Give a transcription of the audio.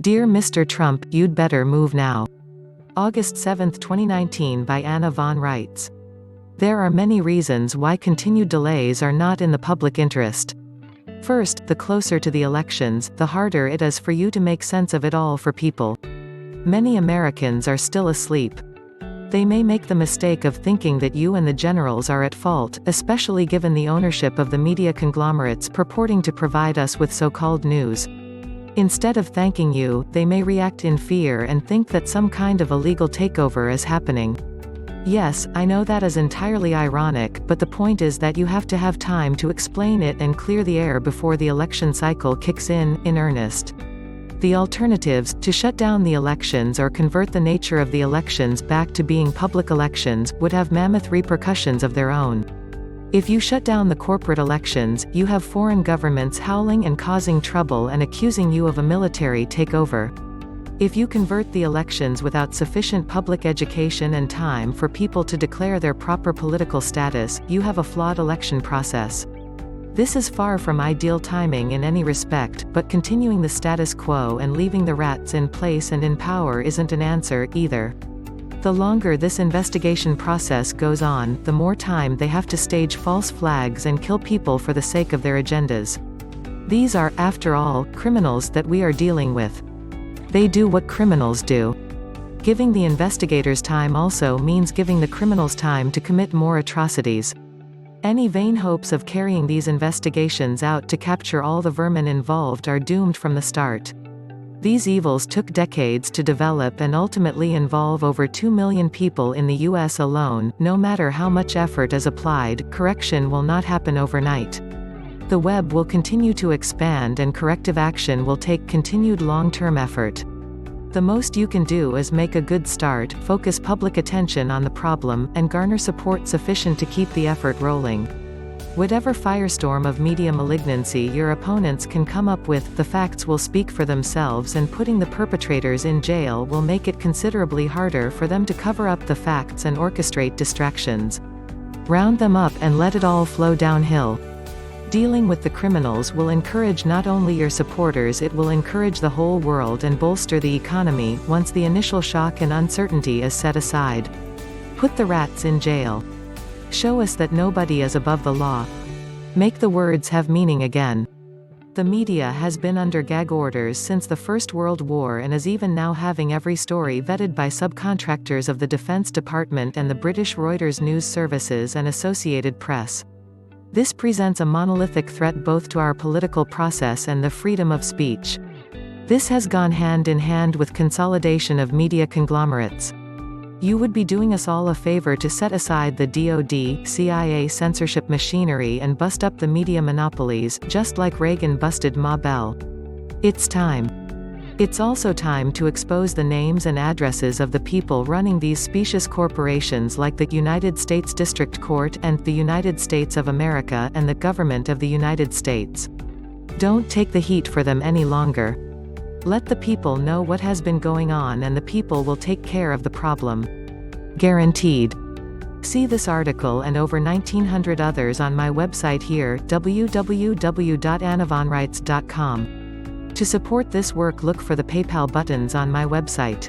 Dear Mr. Trump, you'd better move now. August 7, 2019 by Anna von Reitz. There are many reasons why continued delays are not in the public interest. First, the closer to the elections, the harder it is for you to make sense of it all for people. Many Americans are still asleep. They may make the mistake of thinking that you and the generals are at fault, especially given the ownership of the media conglomerates purporting to provide us with so-called news. Instead of thanking you, they may react in fear and think that some kind of illegal takeover is happening. Yes, I know that is entirely ironic, but the point is that you have to have time to explain it and clear the air before the election cycle kicks in earnest. The alternatives, to shut down the elections or convert the nature of the elections back to being public elections, would have mammoth repercussions of their own. If you shut down the corporate elections, you have foreign governments howling and causing trouble and accusing you of a military takeover. If you convert the elections without sufficient public education and time for people to declare their proper political status, you have a flawed election process. This is far from ideal timing in any respect, but continuing the status quo and leaving the rats in place and in power isn't an answer, either. The longer this investigation process goes on, the more time they have to stage false flags and kill people for the sake of their agendas. These are, after all, criminals that we are dealing with. They do what criminals do. Giving the investigators time also means giving the criminals time to commit more atrocities. Any vain hopes of carrying these investigations out to capture all the vermin involved are doomed from the start. These evils took decades to develop and ultimately involve over 2 million people in the US alone. No matter how much effort is applied, correction will not happen overnight. The web will continue to expand and corrective action will take continued long-term effort. The most you can do is make a good start, focus public attention on the problem, and garner support sufficient to keep the effort rolling. Whatever firestorm of media malignancy your opponents can come up with, the facts will speak for themselves, and putting the perpetrators in jail will make it considerably harder for them to cover up the facts and orchestrate distractions. Round them up and let it all flow downhill. Dealing with the criminals will encourage not only your supporters, it will encourage the whole world and bolster the economy, once the initial shock and uncertainty is set aside. Put the rats in jail. Show us that nobody is above the law. Make the words have meaning again. The media has been under gag orders since the First World War and is even now having every story vetted by subcontractors of the Defense Department and the British Reuters News Services and Associated Press. This presents a monolithic threat both to our political process and the freedom of speech. This has gone hand in hand with consolidation of media conglomerates. You would be doing us all a favor to set aside the DoD, CIA censorship machinery and bust up the media monopolies, just like Reagan busted Ma Bell. It's time. It's also time to expose the names and addresses of the people running these specious corporations like the United States District Court and the United States of America and the government of the United States. Don't take the heat for them any longer. Let the people know what has been going on and the people will take care of the problem. Guaranteed. See this article and over 1900 others on my website here, www.annavonreitz.com. To support this work, look for the PayPal buttons on my website.